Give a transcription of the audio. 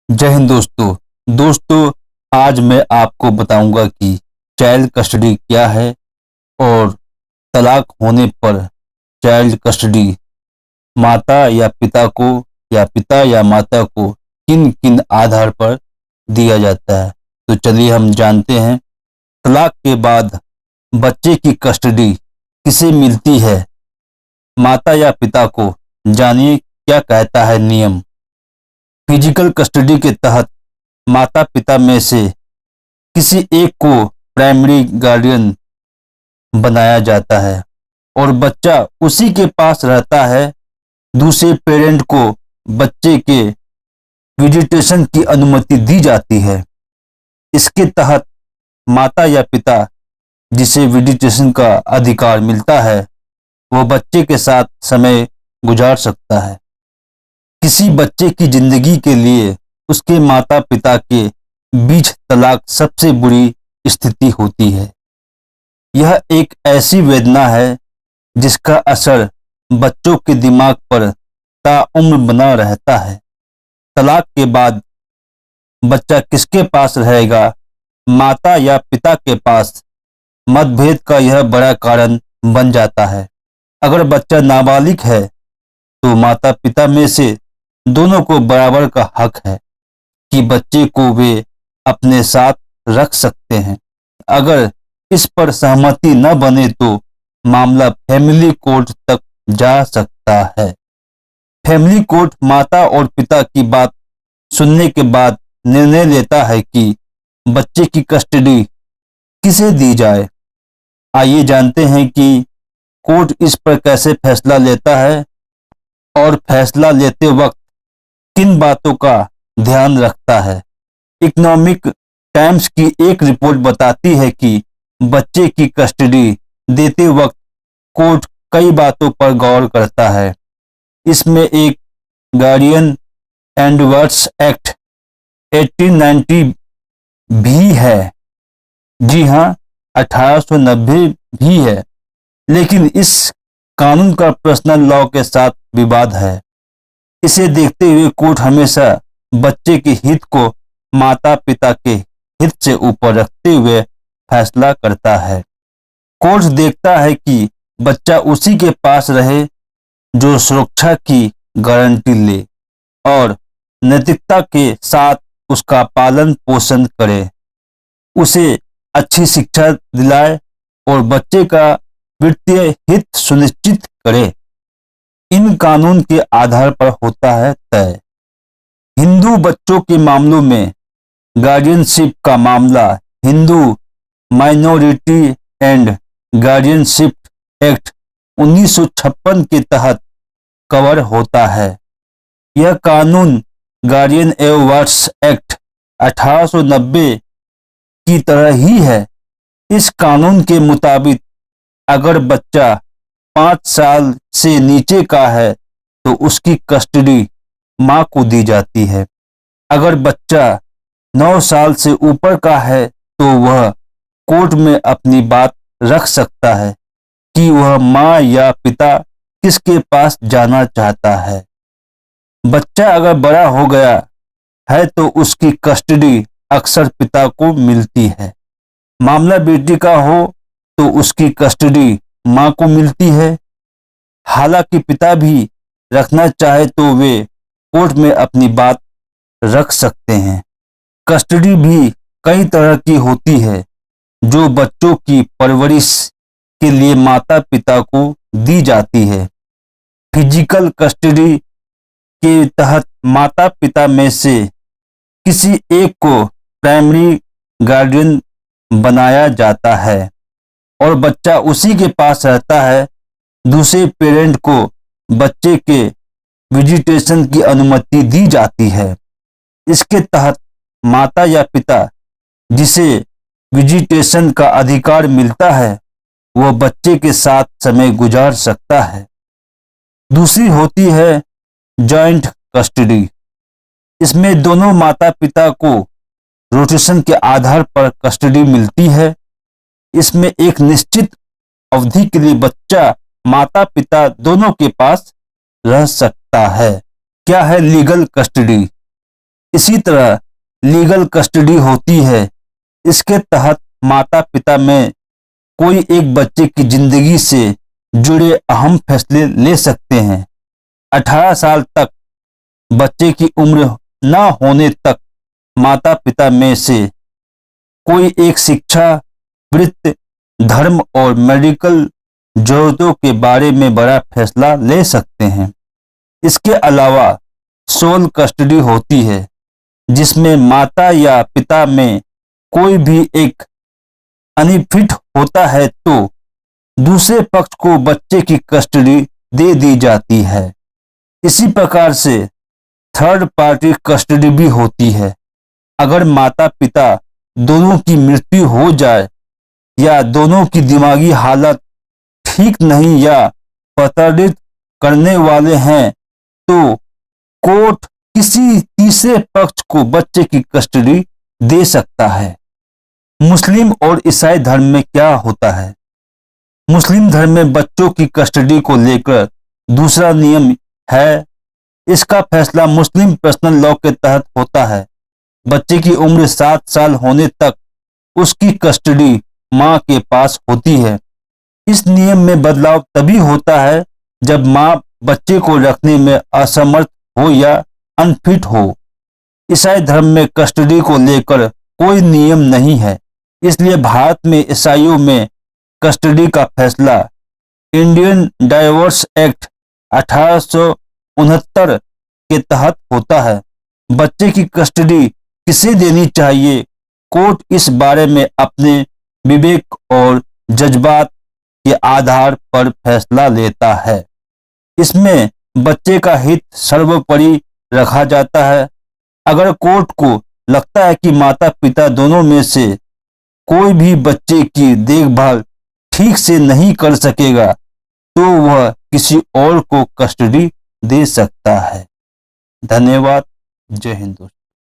जय हिंद दोस्तों। आज मैं आपको बताऊंगा कि चाइल्ड कस्टडी क्या है और तलाक होने पर चाइल्ड कस्टडी माता या पिता को या पिता या माता को किन किन आधार पर दिया जाता है। तो चलिए हम जानते हैं। तलाक के बाद बच्चे की कस्टडी किसे मिलती है, माता या पिता को। जानिए क्या कहता है नियम। फिजिकल कस्टडी के तहत माता पिता में से किसी एक को प्राइमरी गार्डियन बनाया जाता है और बच्चा उसी के पास रहता है। दूसरे पेरेंट को बच्चे के विजिटेशन की अनुमति दी जाती है। इसके तहत माता या पिता जिसे विजिटेशन का अधिकार मिलता है वो बच्चे के साथ समय गुजार सकता है। किसी बच्चे की जिंदगी के लिए उसके माता पिता के बीच तलाक सबसे बुरी स्थिति होती है। यह एक ऐसी वेदना है जिसका असर बच्चों के दिमाग पर ताउम्र बना रहता है। तलाक के बाद बच्चा किसके पास रहेगा, माता या पिता के पास? मतभेद का यह बड़ा कारण बन जाता है। अगर बच्चा नाबालिग है तो माता पिता में से दोनों को बराबर का हक है कि बच्चे को वे अपने साथ रख सकते हैं। अगर इस पर सहमति न बने तो मामला फैमिली कोर्ट तक जा सकता है। फैमिली कोर्ट माता और पिता की बात सुनने के बाद निर्णय लेता है कि बच्चे की कस्टडी किसे दी जाए। आइए जानते हैं कि कोर्ट इस पर कैसे फैसला लेता है और फैसला लेते वक्त किन बातों का ध्यान रखता है। इकोनॉमिक टाइम्स की एक रिपोर्ट बताती है कि बच्चे की कस्टडी देते वक्त कोर्ट कई बातों पर गौर करता है। इसमें एक गार्डियन एंड वर्ड्स एक्ट 1890 भी है। जी हाँ, 1890 भी है, लेकिन इस कानून का पर्सनल लॉ के साथ विवाद है। इसे देखते हुए कोर्ट हमेशा बच्चे के हित को माता पिता के हित से ऊपर रखते हुए फैसला करता है। कोर्ट देखता है कि बच्चा उसी के पास रहे जो सुरक्षा की गारंटी ले और नैतिकता के साथ उसका पालन पोषण करे, उसे अच्छी शिक्षा दिलाए और बच्चे का वित्तीय हित सुनिश्चित करे। इन कानून के आधार पर होता है तय। हिंदू बच्चों के मामलों में गार्डियनशिप का मामला Hindu minority and guardianship act 1956 के तहत कवर होता है। यह कानून गार्डियन एवं वार्ड्स एक्ट 1890 की तरह ही है। इस कानून के मुताबिक अगर बच्चा 5 साल से नीचे का है तो उसकी कस्टडी मां को दी जाती है। अगर बच्चा 9 साल से ऊपर का है तो वह कोर्ट में अपनी बात रख सकता है कि वह मां या पिता किसके पास जाना चाहता है। बच्चा अगर बड़ा हो गया है तो उसकी कस्टडी अक्सर पिता को मिलती है। मामला बेटी का हो तो उसकी कस्टडी मां को मिलती है। हालांकि पिता भी रखना चाहे तो वे कोर्ट में अपनी बात रख सकते हैं। कस्टडी भी कई तरह की होती है जो बच्चों की परवरिश के लिए माता पिता को दी जाती है। फिजिकल कस्टडी के तहत माता पिता में से किसी एक को प्राइमरी गार्डियन बनाया जाता है और बच्चा उसी के पास रहता है। दूसरे पेरेंट को बच्चे के विजिटेशन की अनुमति दी जाती है। इसके तहत माता या पिता जिसे विजिटेशन का अधिकार मिलता है वह बच्चे के साथ समय गुजार सकता है। दूसरी होती है जॉइंट कस्टडी। इसमें दोनों माता पिता को रोटेशन के आधार पर कस्टडी मिलती है। इसमें एक निश्चित अवधि के लिए बच्चा माता पिता दोनों के पास रह सकता है। क्या है लीगल कस्टडी? इसी तरह लीगल कस्टडी होती है। इसके तहत माता पिता में कोई एक बच्चे की जिंदगी से जुड़े अहम फैसले ले सकते हैं। 18 साल तक बच्चे की उम्र न होने तक माता पिता में से कोई एक शिक्षा, वित्त, धर्म और मेडिकल जरूरतों के बारे में बड़ा फैसला ले सकते हैं। इसके अलावा सोल कस्टडी होती है, जिसमें माता या पिता में कोई भी एक अनफिट होता है तो दूसरे पक्ष को बच्चे की कस्टडी दे दी जाती है। इसी प्रकार से थर्ड पार्टी कस्टडी भी होती है। अगर माता पिता दोनों की मृत्यु हो जाए या दोनों की दिमागी हालत ठीक नहीं या प्रताड़ित करने वाले हैं तो कोर्ट किसी तीसरे पक्ष को बच्चे की कस्टडी दे सकता है। मुस्लिम और ईसाई धर्म में क्या होता है? मुस्लिम धर्म में बच्चों की कस्टडी को लेकर दूसरा नियम है। इसका फैसला मुस्लिम पर्सनल लॉ के तहत होता है। बच्चे की उम्र 7 साल होने तक उसकी कस्टडी मां के पास होती है। इस नियम में बदलाव तभी होता है जब मां बच्चे को रखने में असमर्थ हो या अनफिट हो। ईसाई धर्म में कस्टडी को लेकर कोई नियम नहीं है, इसलिए भारत में ईसाइयों में कस्टडी का फैसला इंडियन डाइवोर्स एक्ट 1869 के तहत होता है। बच्चे की कस्टडी किसे देनी चाहिए, कोर्ट इस बारे में अपने विवेक और जज्बात के आधार पर फैसला लेता है। इसमें बच्चे का हित सर्वोपरि रखा जाता है। अगर कोर्ट को लगता है कि माता पिता दोनों में से कोई भी बच्चे की देखभाल ठीक से नहीं कर सकेगा तो वह किसी और को कस्टडी दे सकता है। धन्यवाद। जय हिंद दोस्तों।